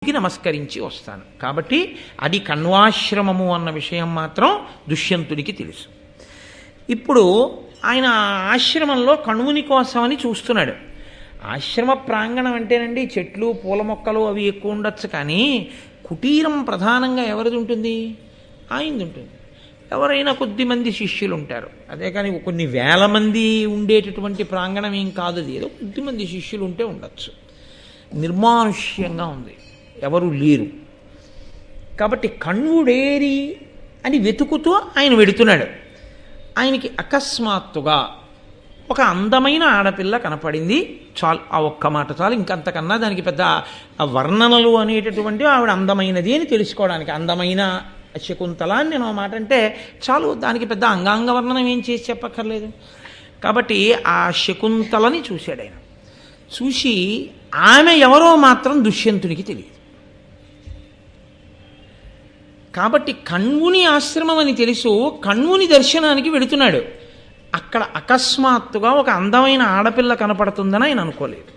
నమస్కరించి వస్తాను. కాబట్టి అది కణ్వాశ్రమము అన్న విషయం మాత్రం దుష్యంతుడికి తెలుసు. ఇప్పుడు ఆయన ఆశ్రమంలో కణువుని కోసమని చూస్తున్నాడు. ఆశ్రమ ప్రాంగణం అంటేనండి చెట్లు పూల మొక్కలు అవి ఎక్కువ ఉండొచ్చు, కానీ కుటీరం ప్రధానంగా ఎవరిది ఉంటుంది? ఆయనది ఉంటుంది. ఎవరైనా కొద్దిమంది శిష్యులు ఉంటారు, అదే కానీ కొన్ని వేల మంది ఉండేటటువంటి ప్రాంగణం ఏం కాదు. అది ఏదో కొద్దిమంది శిష్యులు ఉంటే ఉండొచ్చు. నిర్మానుష్యంగా ఉంది, ఎవరు లేరు. కాబట్టి కణ్వుడేరి అని వెతుకుతూ ఆయన వెడుతున్నాడు. ఆయనకి అకస్మాత్తుగా ఒక అందమైన ఆడపిల్ల కనపడింది. చాలు, ఆ ఒక్క మాట చాలు. ఇంకంతకన్నా దానికి పెద్ద వర్ణనలు అనేటటువంటి ఆవిడ అందమైనది అని తెలుసుకోవడానికి. అందమైన శకుంతల అని నేను ఆ మాట అంటే చాలు, దానికి పెద్ద అంగాంగ వర్ణనం ఏం చేసి చెప్పక్కర్లేదు. కాబట్టి ఆ శకుంతలని చూశాడు ఆయన. చూసి ఆమె ఎవరో మాత్రం దుష్యంతునికి తెలియదు. కాబట్టి కణ్వుని ఆశ్రమం అని తెలుసు, కణ్వుని దర్శనానికి వెళుతున్నాడు. అక్కడ అకస్మాత్తుగా ఒక అందమైన ఆడపిల్ల కనపడుతుందని ఆయన అనుకోలేదు.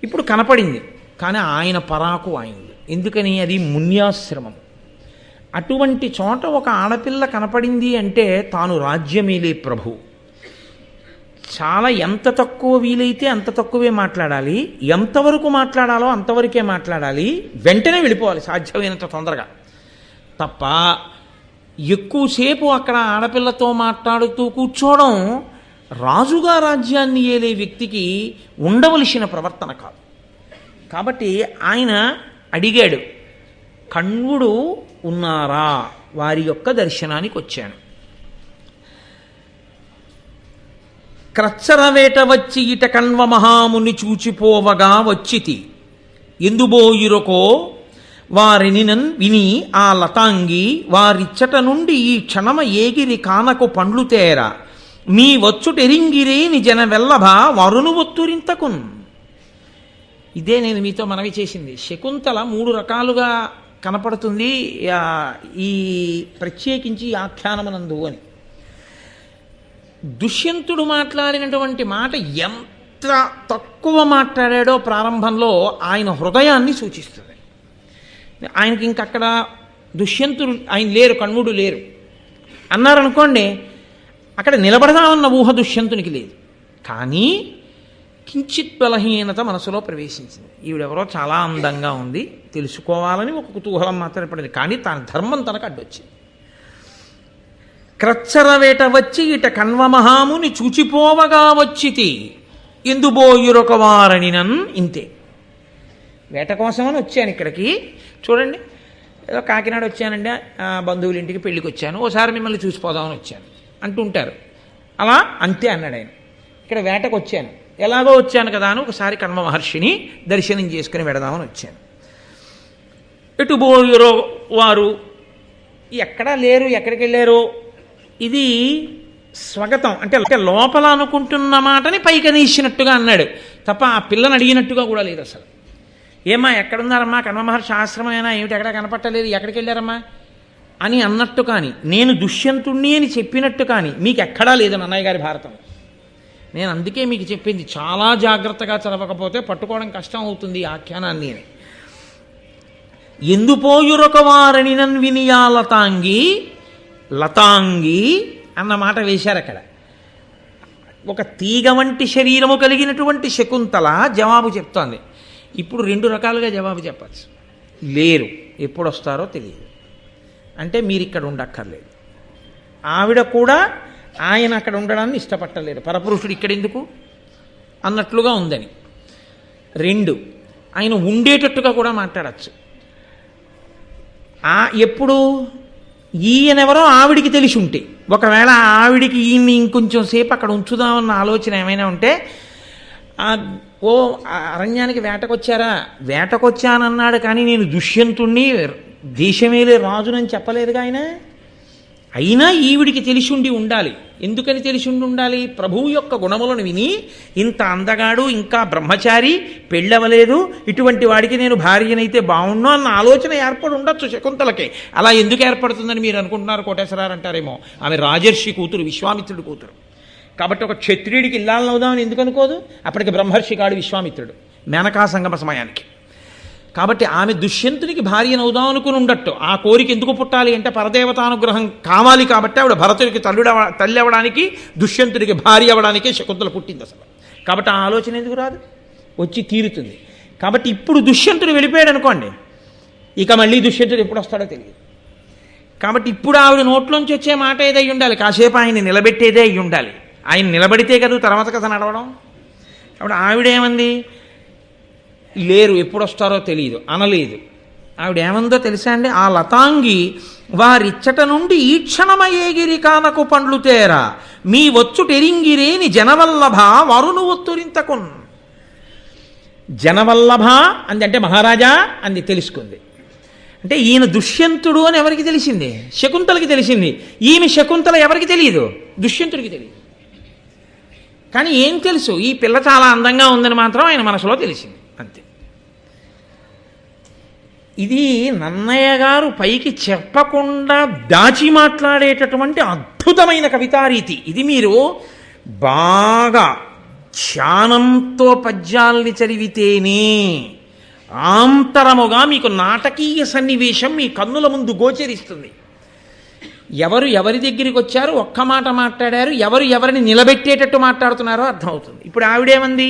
ఇప్పుడు కనపడింది, కానీ ఆయన పరాకు ఆయనది. ఎందుకని? అది మున్యాశ్రమం. అటువంటి చోట ఒక ఆడపిల్ల కనపడింది అంటే తాను రాజ్యమేలే ప్రభు. చాలా ఎంత తక్కువ వీలైతే అంత తక్కువే మాట్లాడాలి, ఎంతవరకు మాట్లాడాలో అంతవరకే మాట్లాడాలి, వెంటనే వెళ్ళిపోవాలి సాధ్యమైనంత తొందరగా. తప్ప ఎక్కువసేపు అక్కడ ఆడపిల్లతో మాట్లాడుతూ కూర్చోవడం రాజుగా రాజ్యాన్ని ఏలే వ్యక్తికి ఉండవలసిన ప్రవర్తన కాదు. కాబట్టి ఆయన అడిగాడు, కణ్వుడు ఉన్నారా? వారి యొక్క దర్శనానికి వచ్చాను. క్రచ్చరవేట వచ్చి ఇట కణ్వ మహాముని చూచిపోవగా వచ్చితి ఎందుబోయిరొకో వారిని విని ఆ లతాంగి వారిచ్చట నుండి ఈ క్షణమ ఏగిరి కానకు పండ్లు తేర మీ వచ్చుటెరింగిరే నిజన వెల్లభ వరును ఒత్తురింతకున్. ఇదే నేను మీతో మనవి చేసింది. శకుంతల 3 రకాలుగా కనపడుతుంది ఈ ప్రత్యేకించి ఆఖ్యానమునందు అని. దుష్యంతుడు మాట్లాడినటువంటి మాట ఎంత తక్కువ మాట్లాడాడో ప్రారంభంలో ఆయన హృదయాన్ని సూచిస్తుంది. ఆయనకి ఇంకక్కడ దుష్యంతుడు ఆయన లేరు, కణ్వుడు లేరు అన్నారనుకోండి, అక్కడ నిలబడదామన్న ఊహ దుష్యంతునికి లేదు. కానీ కించిత్ బలహీనత మనసులో ప్రవేశించింది. ఈవిడెవరో చాలా అందంగా ఉంది, తెలుసుకోవాలని ఒక కుతూహలం మాత్రమే పడింది. కానీ తన ధర్మం తనకు అడ్డొచ్చింది. క్రచ్చరవేట వచ్చి ఇట కణ్వమహాముని చూచిపోవగా వచ్చితి ఎందుబోయురొక వారనినన్. ఇంతే, వేట కోసమని వచ్చాను ఇక్కడికి. చూడండి, ఏదో కాకినాడ వచ్చానండి, బంధువుల ఇంటికి పెళ్ళికి వచ్చాను, ఓసారి మిమ్మల్ని చూసిపోదామని వచ్చాను అంటుంటారు. అలా అంతే అన్నాడు ఆయన. ఇక్కడ వేటకు వచ్చాను, ఎలాగో వచ్చాను కదా అని ఒకసారి కణ్వ మహర్షిని దర్శనం చేసుకుని వెడదామని వచ్చాను. ఎటు బోయురో వారు ఎక్కడా లేరు, ఎక్కడికి వెళ్ళారు? ఇది స్వగతం అంటే లోపల అనుకుంటున్న మాటని పైకి అనేసినట్టుగా అన్నాడు తప్ప ఆ పిల్లని అడిగినట్టుగా కూడా లేదు అసలు. ఏమ్మా ఎక్కడున్నారమ్మా, కణ్వ మహర్షి ఆశ్రమం అయినా ఏమిటి, ఎక్కడా కనపట్టలేదు, ఎక్కడికి వెళ్ళారమ్మా అని అన్నట్టు కానీ, నేను దుష్యంతుణ్ణి అని చెప్పినట్టు కానీ మీకు ఎక్కడా లేదని అన్నయ్య గారి భారతం. నేను అందుకే మీకు చెప్పింది, చాలా జాగ్రత్తగా చదవకపోతే పట్టుకోవడం కష్టం అవుతుంది ఈ ఆఖ్యానాన్ని అని. ఎందుపోయురొక వారనినన్ వినియా లతాంగి, లతాంగి అన్న మాట వేశారు అక్కడ. ఒక తీగ వంటి శరీరము కలిగినటువంటి శకుంతల జవాబు చెప్తోంది. ఇప్పుడు 2 రకాలుగా జవాబు చెప్పచ్చు. లేరు, ఎప్పుడు వస్తారో తెలియదు అంటే మీరు ఇక్కడ ఉండక్కర్లేదు. ఆవిడ కూడా ఆయన అక్కడ ఉండడాన్ని ఇష్టపట్టలేరు, పరపురుషుడు ఇక్కడ ఎందుకు అన్నట్లుగా ఉందని. 2, ఆయన ఉండేటట్టుగా కూడా మాట్లాడచ్చు. ఎప్పుడు ఈయనెవరో ఆవిడికి తెలిసి ఉంటే, ఒకవేళ ఆవిడికి ఈయన్ని ఇంకొంచెం సేపు అక్కడ ఉంచుదామన్న ఆలోచన ఏమైనా ఉంటే, ఓ అరణ్యానికి వేటకొచ్చారా, వేటకొచ్చానన్నాడు కానీ నేను దుష్యంతుణ్ణి దేశమేలే రాజునని చెప్పలేదుగా ఆయన. అయినా ఈవిడికి తెలిసి ఉండి ఉండాలి. ఎందుకని తెలిసి ఉండాలి? ప్రభువు యొక్క గుణములను విని, ఇంత అందగాడు, ఇంకా బ్రహ్మచారి, పెళ్ళవలేదు, ఇటువంటి వాడికి నేను భార్యనైతే బాగుండు అన్న ఆలోచన ఏర్పడి ఉండొచ్చు శకుంతలకి. అలా ఎందుకు ఏర్పడుతుందని మీరు అనుకుంటున్నారు? కోటేశ్వరారు అంటారేమో. ఆమె రాజర్షి కూతురు, విశ్వామిత్రుడి కూతురు. కాబట్టి ఒక క్షత్రియుడికి ఇల్లాలని అవుదామని ఎందుకు అనుకోదు? అప్పటికి బ్రహ్మర్షి కాడు విశ్వామిత్రుడు, మేనకా సంగమ సమయానికి. కాబట్టి ఆమె దుష్యంతునికి భార్యనవుదాం అనుకుని ఉండట్టు. ఆ కోరిక ఎందుకు పుట్టాలి అంటే పరదేవతానుగ్రహం కావాలి కాబట్టి ఆవిడ భరతుడికి తల్లి అవ్వడానికి, దుష్యంతుడికి భార్య అవ్వడానికే శకుంతల పుట్టింది అసలు. కాబట్టి ఆ ఆలోచన ఎందుకు రాదు? వచ్చి తీరుతుంది. కాబట్టి ఇప్పుడు దుష్యంతుడు వెళ్ళిపోయాడు అనుకోండి, ఇక మళ్ళీ దుష్యంతుడు ఎప్పుడు వస్తాడో తెలియదు. కాబట్టి ఇప్పుడు ఆవిడ నోట్లోంచి వచ్చే మాట ఏదై ఉండాలి, కాసేపు ఆయన నిలబెట్టేదే అయి ఉండాలి. ఆయన నిలబడితే కదా తర్వాత కథ నడవడం. కాబట్టి ఆవిడేమంది, లేరు ఎప్పుడు వస్తారో తెలియదు అనలేదు. ఆవిడ ఏమందో తెలుసా అండి, ఆ లతాంగి వారిచ్చట నుండి ఈ క్షణమయేగిరి కానకు పండ్లు తేరా మీ వచ్చుటెరింగిరేని జనవల్లభ వరును ఒత్తురింతకున్. జనవల్లభ అంది అంటే మహారాజా అంది, తెలుసుకుంది. అంటే ఈయన దుష్యంతుడు అని ఎవరికి తెలిసింది? శకుంతలకి తెలిసింది. ఈమె శకుంతల ఎవరికి తెలియదు? దుష్యంతుడికి తెలియదు. కానీ ఏం తెలుసు? ఈ పిల్ల చాలా అందంగా ఉందని మాత్రం ఆయన మనసులో తెలిసింది, అంతే. ఇది నన్నయ్య గారు పైకి చెప్పకుండా దాచి మాట్లాడేటటువంటి అద్భుతమైన కవితారీతి. ఇది మీరు బాగా ధ్యానంతో పద్యాల్ని చదివితేనే ఆంతరముగా మీకు నాటకీయ సన్నివేశం మీ కన్నుల ముందు గోచరిస్తుంది. ఎవరు ఎవరి దగ్గరికి వచ్చారు, ఒక్క మాట మాట్లాడారు, ఎవరు ఎవరిని నిలబెట్టేటట్టు మాట్లాడుతున్నారో అర్థమవుతుంది. ఇప్పుడు ఆవిడేమంది,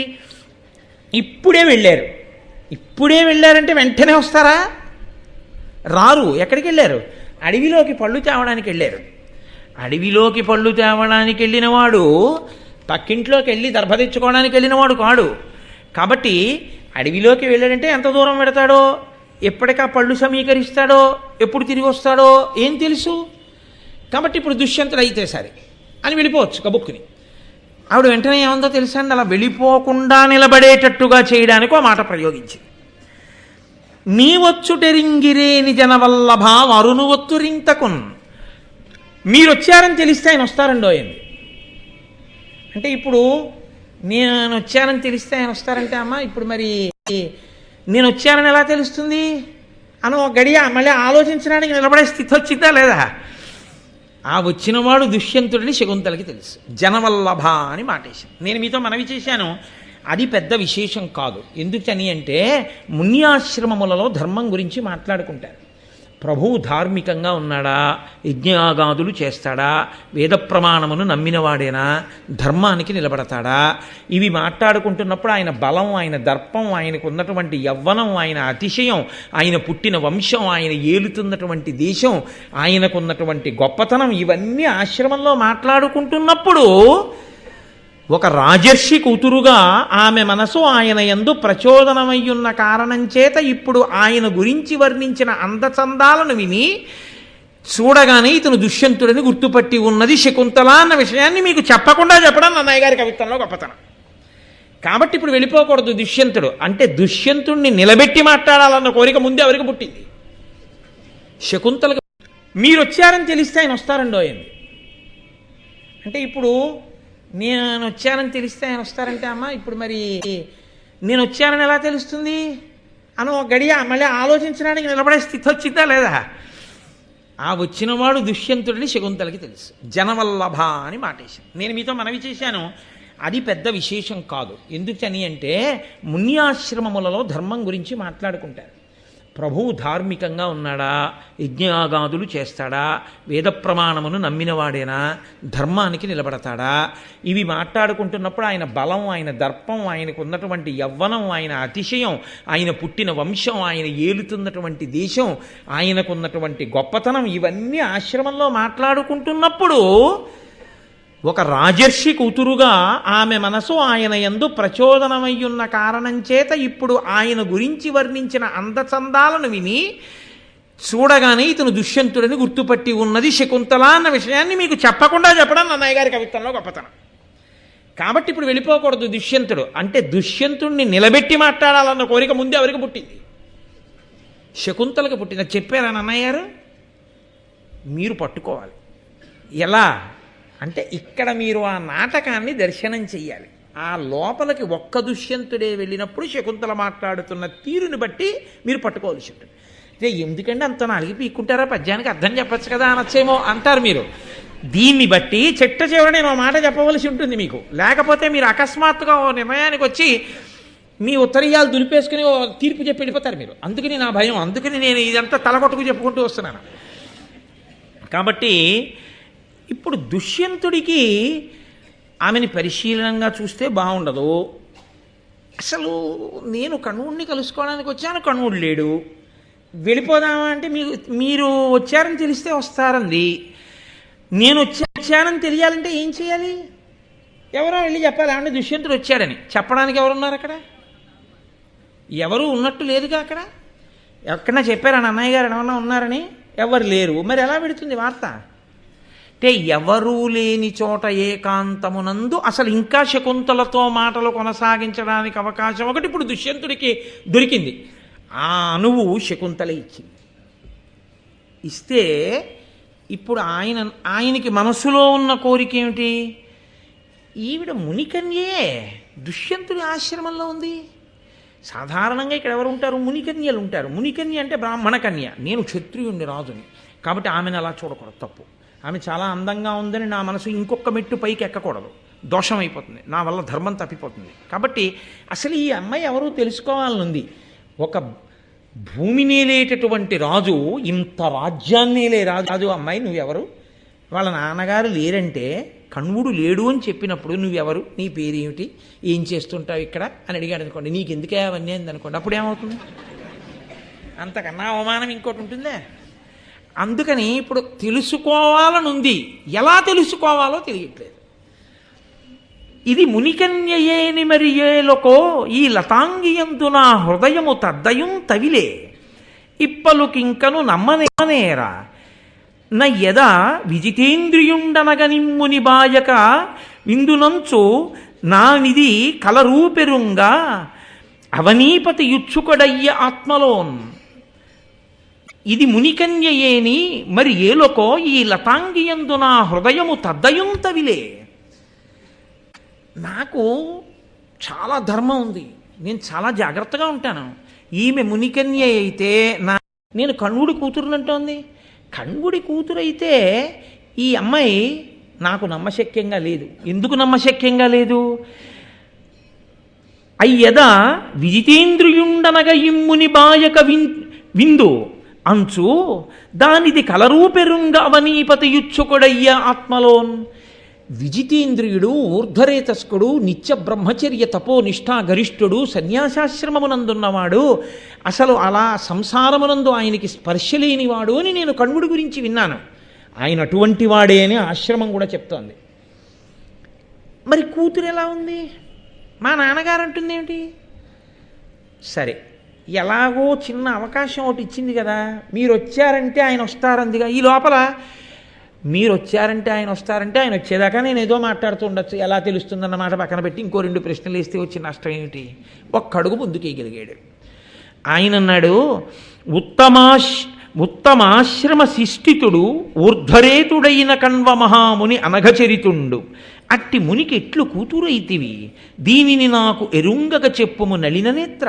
ఇప్పుడే వెళ్ళారు. ఇప్పుడే వెళ్ళారంటే వెంటనే వస్తారా? రారు. ఎక్కడికి వెళ్ళారు? అడవిలోకి పళ్ళు తేవడానికి వెళ్ళారు. అడవిలోకి పళ్ళు తేవడానికి వెళ్ళినవాడు పక్కింట్లోకి వెళ్ళి దర్భ తెచ్చుకోవడానికి వెళ్ళినవాడు కాడు. కాబట్టి అడవిలోకి వెళ్ళాడంటే ఎంత దూరం పెడతాడో, ఎప్పటికా పళ్ళు సమీకరిస్తాడో, ఎప్పుడు తిరిగి వస్తాడో ఏం తెలుసు. కాబట్టి ఇప్పుడు దుష్యంతుడు అయితే సరే అని వెళ్ళిపోవచ్చు కబుక్కుని. ఆవిడ వెంటనే ఏమందో తెలుసా అండి, అలా వెళ్ళిపోకుండా నిలబడేటట్టుగా చేయడానికి ఒక మాట ప్రయోగించింది. నీ వచ్చుటెరింగిరేని జనవల్లభ వరును ఒత్తురింతకున్. మీరు వచ్చారని తెలిస్తే ఆయన వస్తారండో అయింది. అంటే ఇప్పుడు నేను వచ్చానని తెలిస్తే ఆయన వస్తారంటే అమ్మ ఇప్పుడు మరి నేను వచ్చానని ఎలా తెలుస్తుంది అని ఒక గడియ మళ్ళీ ఆలోచించడానికి నిలబడే స్థితి వచ్చిందా లేదా? ఆ వచ్చినవాడు దుష్యంతుడిని శకుంతలకి తెలుసు. జనవల్లభ అని మాటేశాను. నేను మీతో మనవి చేశాను, అది పెద్ద విశేషం కాదు. ఎందుకని అంటే మున్యాశ్రమములలో ధర్మం గురించి మాట్లాడుకుంటారు. ప్రభువు ధార్మికంగా ఉన్నాడా, యజ్ఞయాగాదులు చేస్తాడా, వేద ప్రమాణమును నమ్మినవాడేనా, ధర్మానికి నిలబడతాడా, ఇవి మాట్లాడుకుంటున్నప్పుడు ఆయన బలం, ఆయన దర్పం, ఆయనకు ఉన్నటువంటి యవ్వనం, ఆయన అతిశయం, ఆయన పుట్టిన వంశం, ఆయన ఏలుతున్నటువంటి దేశం, ఆయనకున్నటువంటి గొప్పతనం, ఇవన్నీ ఆశ్రమంలో మాట్లాడుకుంటున్నప్పుడు ఒక రాజర్షి కూతురుగా ఆమె మనసు ఆయన యందు ప్రచోదనమయ్యున్న కారణం చేత ఇప్పుడు ఆయన గురించి వర్ణించిన అందచందాలను విని చూడగానే ఇతను దుష్యంతుడిని గుర్తుపట్టి ఉన్నది శకుంతల అన్న విషయాన్ని మీకు చెప్పకుండా చెప్పడం నన్నయ్య గారి కవిత్వంలో గొప్పతనం. కాబట్టి ఇప్పుడు వెళ్ళిపోకూడదు దుష్యంతుడు. అంటే దుష్యంతుడిని నిలబెట్టి మాట్లాడాలన్న కోరిక ముందే ఎవరికి పుట్టింది? శకుంతలకు. మీరు వచ్చారని తెలిస్తే ఆయన వస్తారండో అయింది. అంటే ఇప్పుడు నేను వచ్చానని తెలిస్తే ఆయన వస్తారంటే అమ్మ ఇప్పుడు మరి నేను వచ్చానని ఎలా తెలుస్తుంది అని ఒక గడియ మళ్ళీ ఆలోచించడానికి నిలబడే స్థితి వచ్చిందా లేదా? ఆ వచ్చినవాడు దుష్యంతుడిని శకుంతలకి తెలుసు. జనవల్లభ అని మాటేశాను. నేను మీతో మనవి చేశాను, అది పెద్ద విశేషం కాదు. ఎందుకని అంటే మున్యాశ్రమములలో ధర్మం గురించి మాట్లాడుకుంటారు. ప్రభువు ధార్మికంగా ఉన్నాడా, యజ్ఞయాగాదులు చేస్తాడా, వేద ప్రమాణమును నమ్మినవాడేనా, ధర్మానికి నిలబడతాడా, ఇవి మాట్లాడుకుంటున్నప్పుడు ఆయన బలం, ఆయన దర్పం, ఆయనకు ఉన్నటువంటి యవ్వనం, ఆయన అతిశయం, ఆయన పుట్టిన వంశం, ఆయన ఏలుతున్నటువంటి దేశం, ఆయనకున్నటువంటి గొప్పతనం, ఇవన్నీ ఆశ్రమంలో మాట్లాడుకుంటున్నప్పుడు ఒక రాజర్షి కూతురుగా ఆమె మనసు ఆయన యందు ప్రచోదనమయ్యున్న కారణం చేత ఇప్పుడు ఆయన గురించి వర్ణించిన అందచందాలను విని చూడగానే ఇతను దుష్యంతుడిని గుర్తుపట్టి ఉన్నది శకుంతల అన్న విషయాన్ని మీకు చెప్పకుండా చెప్పడం నన్నయ్య గారి కవిత్వంలో గొప్పతనం. కాబట్టి ఇప్పుడు వెళ్ళిపోకూడదు దుష్యంతుడు. అంటే దుష్యంతుడిని నిలబెట్టి మాట్లాడాలన్న కోరిక ముందే ఎవరికి పుట్టింది? శకుంతలకు పుట్టింది. చెప్పారా నన్నయ్య గారు? మీరు పట్టుకోవాలి. ఎలా అంటే ఇక్కడ మీరు ఆ నాటకాన్ని దర్శనం చెయ్యాలి. ఆ లోపలికి ఒక్క దుష్యంతుడే వెళ్ళినప్పుడు శకుంతల మాట్లాడుతున్న తీరుని బట్టి మీరు పట్టుకోవాల్సి ఉంటుంది. అంటే ఎందుకంటే అంత నాలుగు పీక్కుంటారా, పద్యానికి అర్థం చెప్పచ్చు కదా అనొచ్చేమో అంటారు మీరు. దీన్ని బట్టి చిట్ట చివర నేను ఆ మాట చెప్పవలసి ఉంటుంది మీకు. లేకపోతే మీరు అకస్మాత్తుగా ఓ నిర్ణయానికి వచ్చి మీ ఉత్తరీయాలు దులిపేసుకుని ఓ తీర్పు చెప్పి వెళ్ళిపోతారు మీరు. అందుకని నా భయం, అందుకని నేను ఇదంతా తలకొట్టుకు చెప్పుకుంటూ వస్తున్నాను. కాబట్టి ఇప్పుడు దుష్యంతుడికి ఆమెని పరిశీలనంగా చూస్తే బాగుండదు. అసలు నేను కణువుడిని కలుసుకోవడానికి వచ్చాను, కణువుడు లేడు, వెళ్ళిపోదామా అంటే మీరు వచ్చారని తెలిస్తే వస్తారంది. నేను వచ్చానని తెలియాలంటే ఏం చేయాలి? ఎవరో వెళ్ళి చెప్పాలి ఏమంటే దుష్యంతుడు వచ్చాడని. చెప్పడానికి ఎవరున్నారు అక్కడ? ఎవరు ఉన్నట్టు లేదుగా అక్కడ. ఎక్కడన్నా చెప్పారా అన్నయ్య గారు ఏమన్నా ఉన్నారని? ఎవరు లేరు. మరి ఎలా పెడుతుంది వార్త? అంటే ఎవరూ లేని చోట ఏకాంతమునందు అసలు ఇంకా శకుంతలతో మాటలు కొనసాగించడానికి అవకాశం ఒకటి ఇప్పుడు దుష్యంతుడికి దొరికింది. ఆ అణువు శకుంతల ఇచ్చింది. ఇస్తే ఇప్పుడు ఆయనకి మనసులో ఉన్న కోరిక ఏమిటి? ఈవిడ మునికన్యే దుష్యంతుడి ఆశ్రమంలో ఉంది. సాధారణంగా ఇక్కడ ఎవరు ఉంటారు? మునికన్యలు ఉంటారు. మునికన్య అంటే బ్రాహ్మణ కన్య. నేను క్షత్రియుణ్ణి, రాజుని, కాబట్టి ఆమెను అలా చూడకూడదు, తప్పు. ఆమె చాలా అందంగా ఉందని నా మనసు ఇంకొక మెట్టు పైకి ఎక్కకూడదు, దోషం అయిపోతుంది, నా వల్ల ధర్మం తప్పిపోతుంది. కాబట్టి అసలు ఈ అమ్మాయి ఎవరు తెలుసుకోవాలనుంది. ఒక భూమి నేలేటటువంటి రాజు, ఇంత రాజ్యాన్నేలే రాజు అమ్మాయి నువ్వెవరు? వాళ్ళ నాన్నగారు లేరంటే కణ్వుడు లేడు అని చెప్పినప్పుడు నువ్వెవరు, నీ పేరేమిటి, ఏం చేస్తుంటావు ఇక్కడ అని అడిగాడు అనుకోండి, నీకు ఎందుకే అవన్నీ అంది అనుకోండి, అప్పుడు ఏమవుతుంది? అంతకన్నా అవమానం ఇంకోటి ఉంటుందే. అందుకని ఇప్పుడు తెలుసుకోవాలనుంది, ఎలా తెలుసుకోవాలో తెలియట్లేదు. ఇది మునికన్యయేని మరి ఏలకో ఈ లతాంగియందు నా హృదయము తద్దయం తవిలే ఇప్పలు కింకను నమ్మనేరా నయ్యద విజితేంద్రియుండనగనిమ్ముని బాయక విందునంచు నానిది కలరూపెరుంగా అవనీపతి యుచ్చుకొడయ్య ఆత్మలోన్. ఇది మునికన్యయేని మరి ఏలకో ఈ లతాంగియందు నా హృదయము తద్దయం తవిలే. నాకు చాలా ధర్మం ఉంది, నేను చాలా జాగ్రత్తగా ఉంటాను. ఈమె మునికన్య అయితే నేను కణ్వుడి కూతురునంటోంది. కణ్వుడి కూతురైతే ఈ అమ్మాయి నాకు నమ్మశక్యంగా లేదు. ఎందుకు నమ్మశక్యంగా లేదు? అయ్యదా విజితేంద్రియుండనగ ఇమ్ముని బాయక విందు అంచు దానిది కలరూపెరుంగ అవనీపతి యుచ్చుకొడయ్య ఆత్మలోన్. విజితేంద్రియుడు, ఊర్ధ్వరేతస్కుడు, నిత్య బ్రహ్మచర్య తపో నిష్ఠా గరిష్ఠుడు, సన్యాసాశ్రమమునందున్నవాడు, అసలు అలా సంసారమునందు ఆయనకి స్పర్శ లేనివాడు అని నేను కణ్వుడి గురించి విన్నాను. ఆయన అటువంటి వాడే అని ఆశ్రమం కూడా చెప్తోంది. మరి కూతురు ఎలా ఉంది? మా నాన్నగారు అంటుంది ఏమిటి? సరే, ఎలాగో చిన్న అవకాశం ఒకటి ఇచ్చింది కదా, మీరు వచ్చారంటే ఆయన వస్తారందిగా. ఈ లోపల మీరు వచ్చారంటే ఆయన వస్తారంటే ఆయన వచ్చేదాకా నేను ఏదో మాట్లాడుతూ ఉండొచ్చు, ఎలా తెలుస్తుందన్న మాట పక్కన పెట్టి ఇంకో 2 ప్రశ్నలు వేస్తే వచ్చిన నష్టం ఏమిటి? ఒక్కడుగు ముందుకేయగలిగాడు. ఆయన అన్నాడు, ఉత్తమాశ్రమ శిష్టితుడు ఊర్ధ్వరేతుడైన కణ్వ మహాముని అనఘచరితుండు అట్టి మునికి ఎట్లు కూతురైతివి దీనిని నాకు ఎరుంగక చెప్పుము నలిన నేత్ర.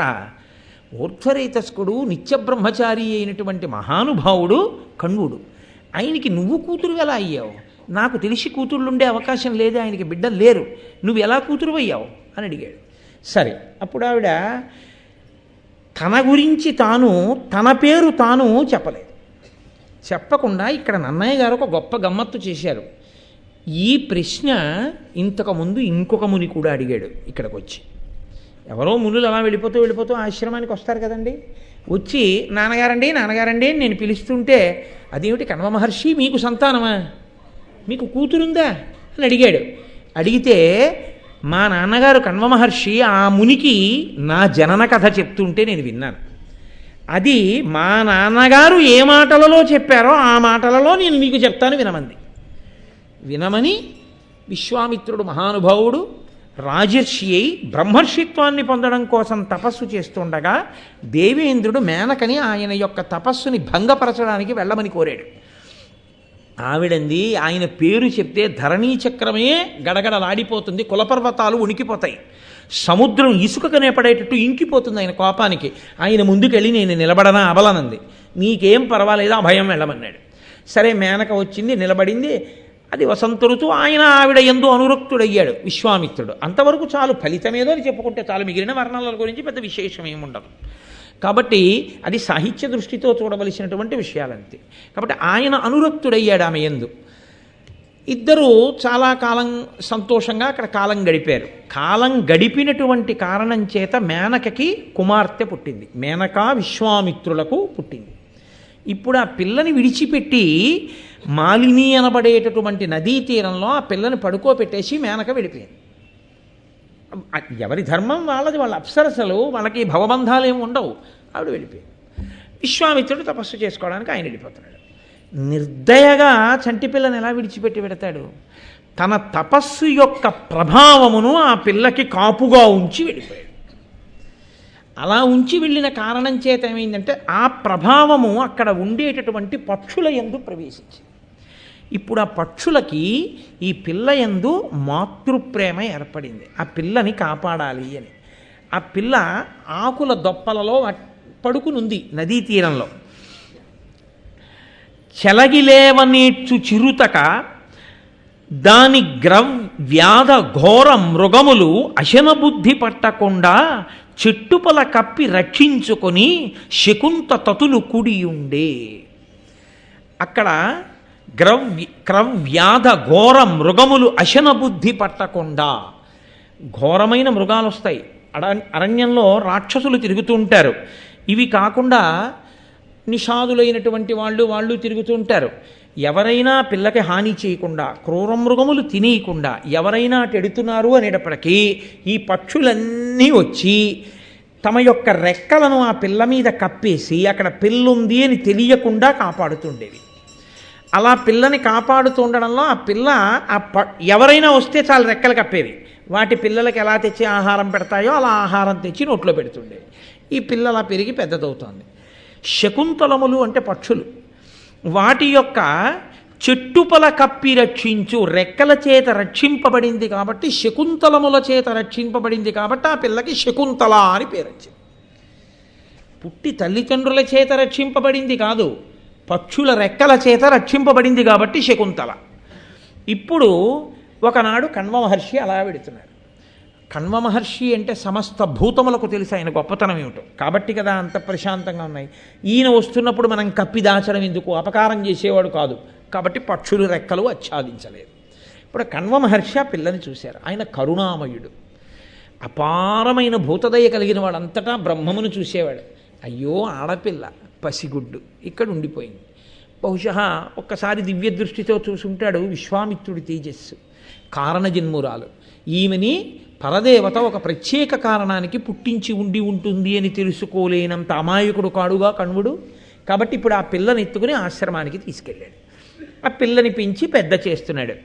ఊర్ధ్వరేతస్కుడు, నిత్యబ్రహ్మచారి అయినటువంటి మహానుభావుడు కణ్వుడు. ఆయనకి నువ్వు కూతురు ఎలా అయ్యావు? నాకు తెలిసి కూతుళ్ళుండే అవకాశం లేదు, ఆయనకి బిడ్డలు లేరు, నువ్వు ఎలా కూతురు అయ్యావు అని అడిగాడు. సరే, అప్పుడు ఆవిడ తన గురించి తాను, తన పేరు తాను చెప్పలేదు. చెప్పకుండా ఇక్కడ నన్నయ్య గారు ఒక గొప్ప గమ్మత్తు చేశారు. ఈ ప్రశ్న ఇంతకుముందు ఇంకొక ముని కూడా అడిగాడు. ఇక్కడికి వచ్చి ఎవరో మునులు అలా వెళ్ళిపోతూ ఆశ్రమానికి వస్తారు కదండి, వచ్చి నాన్నగారండి నాన్నగారండి నేను పిలుస్తుంటే, అదేమిటి కణ్వ మహర్షి మీకు సంతానమా, మీకు కూతురుందా అని అడిగాడు. అడిగితే మా నాన్నగారు కణ్వ మహర్షి ఆ మునికి నా జనన కథ చెప్తుంటే నేను విన్నాను. అది మా నాన్నగారు ఏ మాటలలో చెప్పారో ఆ మాటలలో నేను మీకు చెప్తాను వినమని విశ్వామిత్రుడు మహానుభావుడు రాజర్షి అయి బ్రహ్మర్షిత్వాన్ని పొందడం కోసం తపస్సు చేస్తుండగా దేవేంద్రుడు మేనకని ఆయన యొక్క తపస్సుని భంగపరచడానికి వెళ్ళమని కోరాడు. ఆవిడంది, ఆయన పేరు చెప్తే ధరణీ చక్రమే గడగడలాడిపోతుంది, కులపర్వతాలు ఉనికిపోతాయి, సముద్రం ఇసుకనే పడేటట్టు ఇంకిపోతుంది ఆయన కోపానికి. ఆయన ముందుకెళ్ళి నేను నిలబడనా అబలనంది. నీకేం పర్వాలేదా, భయం వెళ్ళమన్నాడు. సరే, మేనక వచ్చింది, నిలబడింది. అది వసంత ఋతువు. ఆయన ఆవిడ యందు అనురక్తుడయ్యాడు విశ్వామిత్రుడు. అంతవరకు చాలు, ఫలితమేదో అని చెప్పుకుంటే చాలు, మిగిలిన వర్ణనల గురించి పెద్ద విశేషం ఏముండదు. కాబట్టి అది సాహిత్య దృష్టితో చూడవలసినటువంటి విషయాలంతే. కాబట్టి ఆయన అనురక్తుడయ్యాడు ఆమె యందు. ఇద్దరూ చాలా కాలం సంతోషంగా అక్కడ కాలం గడిపారు. కాలం గడిపినటువంటి కారణం చేత మేనకకి కుమార్తె పుట్టింది. మేనక విశ్వామిత్రులకు పుట్టింది. ఇప్పుడు ఆ పిల్లని విడిచిపెట్టి మాలిని అనబడేటటువంటి నదీ తీరంలో ఆ పిల్లని పడుకోబెట్టేసి మేనక వెళ్ళిపోయింది. ఎవరి ధర్మం వాళ్ళది, వాళ్ళ అప్సరసలు, వాళ్ళకి భవబంధాలు ఏమి ఉండవు. ఆవిడ వెళ్ళిపోయింది. విశ్వామిత్రుడు తపస్సు చేసుకోవడానికి ఆయన వెళ్ళిపోతున్నాడు. నిర్దయగా చంటి పిల్లని ఎలా విడిచిపెట్టి పెడతాడు? తన తపస్సు యొక్క ప్రభావమును ఆ పిల్లకి కాపుగా ఉంచి వెళ్ళిపోయాడు. అలా ఉంచి వెళ్ళిన కారణం చేత ఏమైందంటే ఆ ప్రభావము అక్కడ ఉండేటటువంటి పక్షుల యందు ప్రవేశించింది. ఇప్పుడు ఆ పక్షులకి ఈ పిల్ల యందు మాతృప్రేమ ఏర్పడింది. ఆ పిల్లని కాపాడాలి అని. ఆ పిల్ల ఆకుల దొప్పలలో పడుకునుంది నదీ తీరంలో. చెలగిలేవనేచ్చు చిరుతక దాని వ్యాధ ఘోర మృగములు అశనబుద్ధి పట్టకుండా చెట్టుపల కప్పి రక్షించుకొని శకుంత తతులు కుడియుండే. అక్కడ క్రవ్యాధ ఘోర మృగములు అశనబుద్ధి పట్టకుండా, ఘోరమైన మృగాలు వస్తాయి అరణ్యంలో, రాక్షసులు తిరుగుతూ ఉంటారు. ఇవి కాకుండా నిషాదులైనటువంటి వాళ్ళు తిరుగుతూ ఉంటారు. ఎవరైనా పిల్లకి హాని చేయకుండా, క్రూర మృగములు తినేయకుండా ఎవరైనా టెడుతున్నారు అనేటప్పటికీ ఈ పక్షులన్నీ వచ్చి తమ యొక్క రెక్కలను ఆ పిల్ల మీద కప్పేసి అక్కడ పిల్లుంది అని తెలియకుండా కాపాడుతుండేవి. అలా పిల్లని కాపాడుతుండడంలో ఆ పిల్ల ఎవరైనా వస్తే చాలా రెక్కలు కప్పేవి. వాటి పిల్లలకి ఎలా తెచ్చి ఆహారం పెడతాయో అలా ఆహారం తెచ్చి నోట్లో పెడుతుండేవి. ఈ పిల్ల అలా పెరిగి పెద్దదవుతోంది. శకుంతలములు అంటే పక్షులు, వాటి యొక్క చెట్టుపల కప్పి రక్షించు, రెక్కల చేత రక్షింపబడింది కాబట్టి, శకుంతలముల చేత రక్షింపబడింది కాబట్టి ఆ పిల్లకి శకుంతల అని పేరు వచ్చింది. పుట్టి తల్లిదండ్రుల చేత రక్షింపబడింది కాదు, పక్షుల రెక్కల చేత రక్షింపబడింది కాబట్టి శకుంతల. ఇప్పుడు ఒకనాడు కణ్వ మహర్షి అలా వెడుతున్నాడు. కణ్వ మహర్షి అంటే సమస్త భూతములకు తెలుసు ఆయన గొప్పతనం ఏమిటో, కాబట్టి కదా అంత ప్రశాంతంగా ఉన్నాయి. ఈయన వస్తున్నప్పుడు మనం కప్పి దాచడం ఎందుకు, అపకారం చేసేవాడు కాదు కాబట్టి పక్షులు రెక్కలు ఆచ్ఛాదించలేదు. ఇప్పుడు కణ్వ మహర్షి ఆ పిల్లని చూశారు. ఆయన కరుణామయుడు, అపారమైన భూతదయ కలిగిన వాడంతటా బ్రహ్మమును చూసేవాడు. అయ్యో ఆడపిల్ల పసిగుడ్డు ఇక్కడ ఉండిపోయింది. బహుశా ఒక్కసారి దివ్య దృష్టితో చూసుంటాడు. విశ్వామిత్రుడి తేజస్సు, కారణజన్మురాలు, ఈమెని పరదేవత ఒక ప్రత్యేక కారణానికి పుట్టించి ఉంటుంది అని తెలుసుకోలేనంత అమాయకుడు కాడుగా కణ్వుడు. కాబట్టి ఇప్పుడు ఆ పిల్లని ఎత్తుకుని ఆశ్రమానికి తీసుకెళ్ళాడు. ఆ పిల్లని పెంచి పెద్ద చేస్తున్నాడు.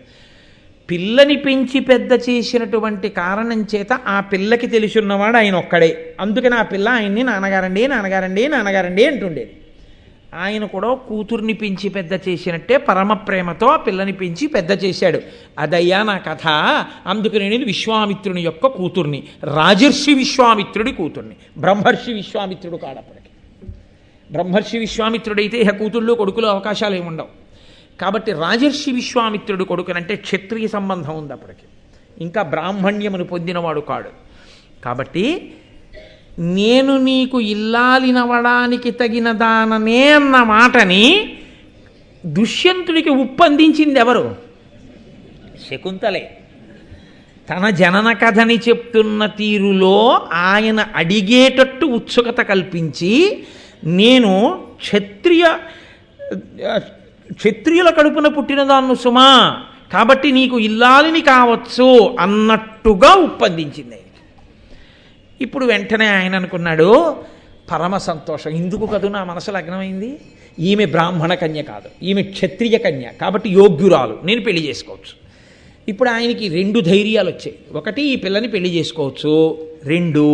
పిల్లని పెంచి పెద్ద చేసినటువంటి కారణం చేత ఆ పిల్లకి తెలిసిన్నవాడు ఆయన ఒక్కడే. అందుకని ఆ పిల్ల ఆయన్ని నాన్నగారండి నాన్నగారండి నాన్నగారండి అంటుండేది. ఆయన కూడా కూతుర్ని పెంచి పెద్ద చేసినట్టే పరమ ప్రేమతో ఆ పిల్లని పెంచి పెద్ద చేశాడు. అదయ్యా నా కథ. అందుకని నేను విశ్వామిత్రుని యొక్క కూతుర్ని, రాజర్షి విశ్వామిత్రుడి కూతుర్ని. బ్రహ్మర్షి విశ్వామిత్రుడు కాడప్పటికి. బ్రహ్మర్షి విశ్వామిత్రుడైతే ఇహ కూతుళ్ళు కొడుకులు అవకాశాలు ఏముండవు. కాబట్టి రాజర్షి విశ్వామిత్రుడు కొడుకునంటే క్షత్రియ సంబంధం ఉంది అప్పటికి, ఇంకా బ్రాహ్మణ్యమును పొందినవాడు కాడు. కాబట్టి నేను నీకు ఇల్లాలినవడానికి తగిన దాననే అన్న మాటని దుష్యంతుడికి ఉప్పందించింది ఎవరు? శకుంతలే. తన జనన కథని చెప్తున్న తీరులో ఆయన అడిగేటట్టు ఉత్సుకత కల్పించి, నేను క్షత్రియుల కడుపున పుట్టినదాన్ను సుమా, కాబట్టి నీకు ఇల్లాలిని కావచ్చు అన్నట్టుగా ఉప్పందించింది. ఇప్పుడు వెంటనే ఆయన అనుకున్నాడు, పరమ సంతోషం, ఇందుకు కదూ నా మనసు లగ్నమైంది. ఈమె బ్రాహ్మణ కన్య కాదు, ఈమె క్షత్రియ కన్య, కాబట్టి యోగ్యురాలు, నేను పెళ్లి చేసుకోవచ్చు. ఇప్పుడు ఆయనకి 2 ధైర్యాలు వచ్చాయి. ఒకటి, ఈ పిల్లని పెళ్లి చేసుకోవచ్చు. 2,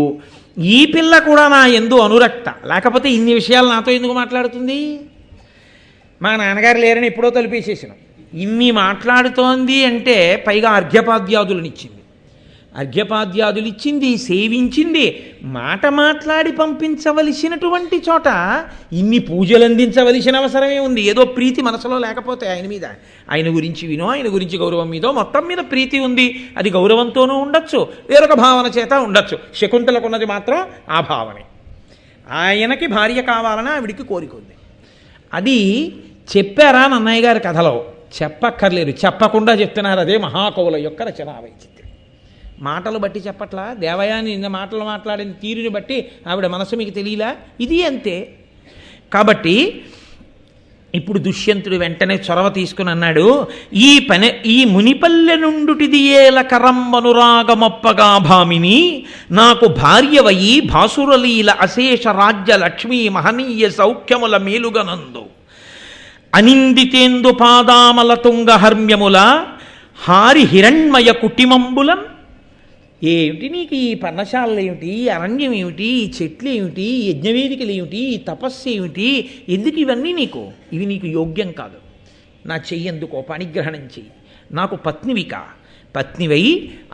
ఈ పిల్ల కూడా నా యందు అనురక్త, లేకపోతే ఇన్ని విషయాలు నాతో ఎందుకు మాట్లాడుతుంది? మా నాన్నగారు లేరని ఎప్పుడో తలిపేసేసాను. ఇన్ని మాట్లాడుతోంది అంటే పైగా అర్ఘ్యపాద్యాదులనిచ్చింది. అర్ఘ్యపాద్యాదులు ఇచ్చింది, సేవించింది. మాట మాట్లాడి పంపించవలసినటువంటి చోట ఇన్ని పూజలు అందించవలసిన అవసరమే ఉంది. ఏదో ప్రీతి మనసులో లేకపోతే ఆయన మీద, ఆయన గురించి వినో, ఆయన గురించి గౌరవం మీదో మొత్తం మీద ప్రీతి ఉంది. అది గౌరవంతోనూ ఉండొచ్చు, వేరొక భావన చేత ఉండొచ్చు. శకుంతలకున్నది మాత్రం ఆ భావనే. ఆయనకి భార్య కావాలని ఆవిడికి కోరిక ఉంది. అది చెప్పారా నన్నయ్య గారి కథలో? చెప్పక్కర్లేదు, చెప్పకుండా చెప్తున్నారు. అదే మహాకవుల యొక్క రచనా వైచిత్ర్యం. మాటలు బట్టి చెప్పట్లా, దేవయాని నిన్న మాటలు మాట్లాడిన తీరుని బట్టి ఆవిడ మనసు మీకు తెలియలా? ఇది అంతే. కాబట్టి ఇప్పుడు దుష్యంతుడు వెంటనే చొరవ తీసుకుని అన్నాడు, ఈ మునిపల్లె నుండుటిది ఏల కరంబనురాగమప్పగా భామిని, నాకు భార్యవయి భాసురలీల అశేష రాజ్య లక్ష్మీ మహనీయ సౌఖ్యముల మేలుగనందు అనిందితేందు పాదామల తుంగ హర్మ్యముల హారి హిరణ్మయ కుటిమంబులన్. ఏమిటి నీకు ఈ పర్ణశాలలు ఏమిటి, ఈ అరణ్యం ఏమిటి, ఈ చెట్లు ఏమిటి, ఈ యజ్ఞవేదికలు ఏమిటి, ఈ తపస్సు ఏమిటి, ఎందుకు ఇవన్నీ నీకు? ఇవి నీకు యోగ్యం కాదు. నా చెయ్యందుకో పనిగ్రహణం చెయ్యి. నాకు పత్నివై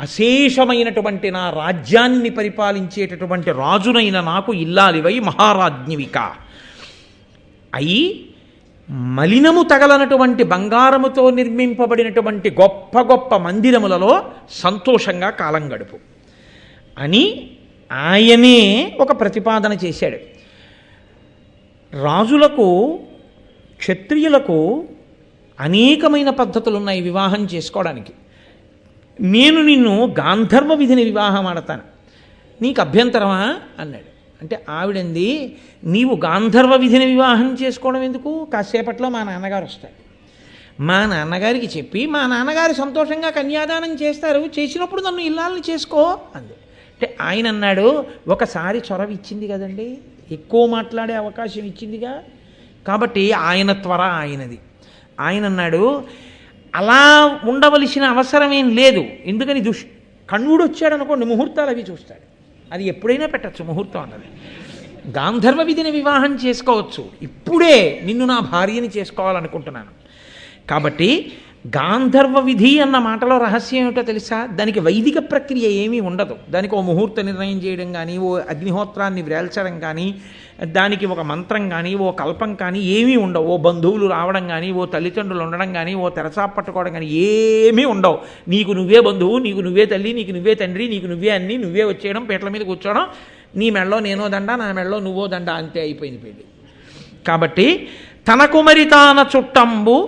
అశేషమైనటువంటి నా రాజ్యాన్ని పరిపాలించేటటువంటి రాజునైన నాకు ఇల్లాలివై మహారాజ్ఞివిక అయి మలినము తగలనటువంటి బంగారముతో నిర్మింపబడినటువంటి గొప్ప గొప్ప మందిరములలో సంతోషంగా కాలం గడుపు అని ఆయనే ఒక ప్రతిపాదన చేశాడు. రాజులకు, క్షత్రియులకు అనేకమైన పద్ధతులు ఉన్నాయి వివాహం చేసుకోవడానికి. నేను నిన్ను గాంధర్వ విధిని వివాహం ఆడతాను, నీకు అభ్యంతరమా అన్నాడు. అంటే ఆవిడంది, నీవు గాంధర్వ విధిని వివాహం చేసుకోవడం ఎందుకు? కాసేపట్లో మా నాన్నగారు వస్తారు, మా నాన్నగారికి చెప్పి మా నాన్నగారు సంతోషంగా కన్యాదానం చేస్తారు, చేసినప్పుడు నన్ను ఇల్లాలని చేసుకో అంది. అంటే ఆయన అన్నాడు, ఒకసారి చొరవ ఇచ్చింది కదండి, ఎక్కువ మాట్లాడే అవకాశం ఇచ్చిందిగా, కాబట్టి ఆయన త్వర ఆయనది. ఆయన అన్నాడు, అలా ఉండవలసిన అవసరం ఏం లేదు. ఎందుకని కణువుడు వచ్చాడు అనుకోండి, ముహూర్తాలు అవి చూస్తాడు, అది ఎప్పుడైనా పెట్టచ్చు ముహూర్తం అన్నది. గాంధర్వ విధిని వివాహం చేసుకోవచ్చు, ఇప్పుడే నిన్ను నా భార్యని చేసుకోవాలనుకుంటున్నాను. కాబట్టి గాంధర్వ విధి అన్న మాటలో రహస్యం ఏమిటో తెలుసా? దానికి వైదిక ప్రక్రియ ఏమీ ఉండదు. దానికి ఓ ముహూర్త నిర్ణయం చేయడం కానీ, ఓ అగ్నిహోత్రాన్ని వ్రేల్చడం కానీ, దానికి ఒక మంత్రం కానీ, ఓ కల్పం కానీ ఏమీ ఉండవు. ఓ బంధువులు రావడం కానీ, ఓ తల్లిదండ్రులు ఉండడం కానీ, ఓ తెరచాప పట్టుకోవడం కానీ ఏమీ ఉండవు. నీకు నువ్వే బంధువు, నీకు నువ్వే తల్లి, నీకు నువ్వే తండ్రి, నీకు నువ్వే అన్నీ, నువ్వే వచ్చేయడం, పీటల మీద కూర్చోవడం, నీ మెళ్ళలో నేనో దండ, నా మెళ్ళలో నువ్వో దండ, అంతే అయిపోయింది పెళ్ళి. కాబట్టి తనకు మరి తాన చుట్టంబు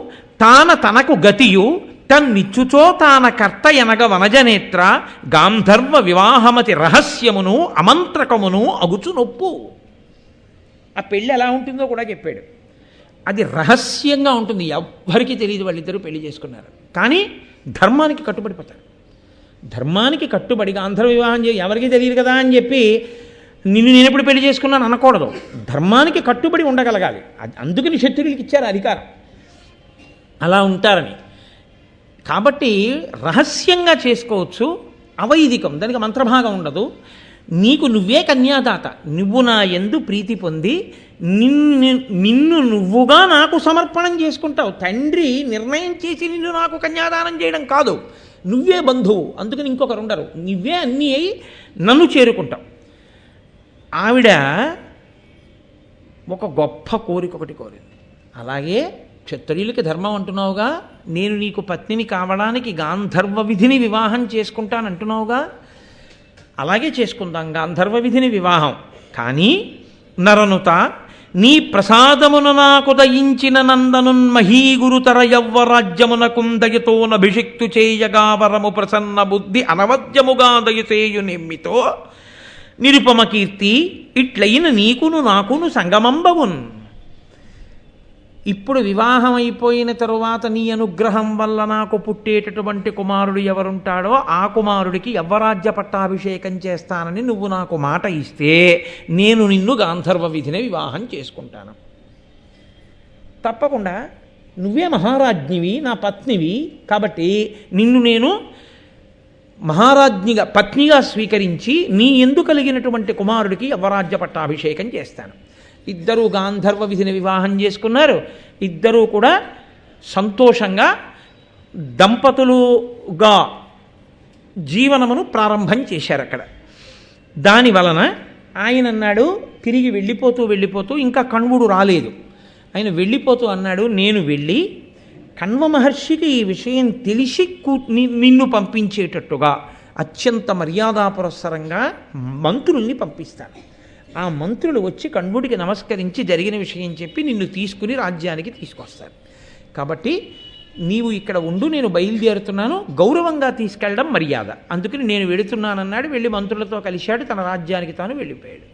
తనకు గతియు తన్నిచ్చుచో తాన కర్త ఎనగ వనజనేత్ర గాంధర్వ వివాహమతి రహస్యమును అమంత్రకమును అగుచు నొప్పు. ఆ పెళ్ళి ఎలా ఉంటుందో కూడా చెప్పాడు. అది రహస్యంగా ఉంటుంది, ఎవ్వరికీ తెలియదు. వాళ్ళిద్దరూ పెళ్లి చేసుకున్నారు, కానీ ధర్మానికి కట్టుబడిపోతారు. ధర్మానికి కట్టుబడి గాంధర్వ వివాహం ఎవరికీ తెలియదు కదా అని చెప్పి నిన్ను నేను ఎప్పుడు పెళ్లి చేసుకున్నాను అనకూడదు. ధర్మానికి కట్టుబడి ఉండగలగాలి. అందుకని క్షత్రియులకి ఇచ్చారు అధికారం, అలా ఉంటారని. కాబట్టి రహస్యంగా చేసుకోవచ్చు, అవైదికం, దానికి మంత్రభాగం ఉండదు. నీకు నువ్వే కన్యాదాత, నువ్వు నా యందు ప్రీతి పొంది నిన్ను నువ్వుగా నాకు సమర్పణం చేసుకుంటావు. తండ్రి నిర్ణయం చేసి నిన్ను నాకు కన్యాదానం చేయడం కాదు, నువ్వే బంధువు, అందుకని ఇంకొకరు ఉండరు, నువ్వే అన్నీ అయి నన్ను చేరుకుంటావు. ఆవిడ ఒక గొప్ప కోరిక ఒకటి కోరింది. అలాగే క్షత్రియులకి ధర్మం అంటున్నావుగా, నేను నీకు పత్నిని కావడానికి గాంధర్వ విధిని వివాహం చేసుకుంటానంటున్నావుగా, అలాగే చేసుకుందాం గాంధర్వ విధిని వివాహం. కానీ నరనుత నీ ప్రసాదమున నాకు దయించిన నందనున్మహీగురుతర యవ్వరాజ్యమునకుందయతోనభిషిక్తు చేయగా వరము ప్రసన్న బుద్ధి అనవద్యముగా దయచేయు నిమ్మితో నిరుపమ కీర్తి ఇట్లయిన నీకును నాకును సంగమంబవున్. ఇప్పుడు వివాహం అయిపోయిన తరువాత నీ అనుగ్రహం వల్ల నాకు పుట్టేటటువంటి కుమారుడు ఎవరుంటాడో ఆ కుమారుడికి యవ్వరాజ్య పట్టాభిషేకం చేస్తానని నువ్వు నాకు మాట ఇస్తే నేను నిన్ను గాంధర్వ విధిని వివాహం చేసుకుంటాను. తప్పకుండా నువ్వే మహారాజ్ఞివి, నా పత్నివి, కాబట్టి నిన్ను నేను మహారాజ్ఞిగా పత్నిగా స్వీకరించి నీ యందు కలిగినటువంటి కుమారుడికి యవ్వరాజ్య పట్టాభిషేకం చేస్తాను. ఇద్దరూ గాంధర్వ విధిని వివాహం చేసుకున్నారు. ఇద్దరూ కూడా సంతోషంగా దంపతులుగా జీవనమును ప్రారంభం చేశారు అక్కడ. దాని వలన ఆయన అన్నాడు, తిరిగి వెళ్ళిపోతూ ఇంకా కణ్వుడు రాలేదు. ఆయన వెళ్ళిపోతూ అన్నాడు, నేను వెళ్ళి కణ్వ మహర్షికి ఈ విషయం తెలిసి నిన్ను పంపించేటట్టుగా అత్యంత మర్యాదాపురస్సరంగా మంత్రుల్ని పంపిస్తాను. ఆ మంత్రులు వచ్చి కణ్వుడికి నమస్కరించి జరిగిన విషయం చెప్పి నిన్ను తీసుకుని రాజ్యానికి తీసుకొస్తారు. కాబట్టి నీవు ఇక్కడ ఉండు, నేను బయలుదేరుతున్నాను, గౌరవంగా తీసుకెళ్ళడం మర్యాద, అందుకని నేను వెళుతున్నానన్నాడు. వెళ్ళి మంత్రులతో కలిశాడు, తన రాజ్యానికి తాను వెళ్ళిపోయాడు.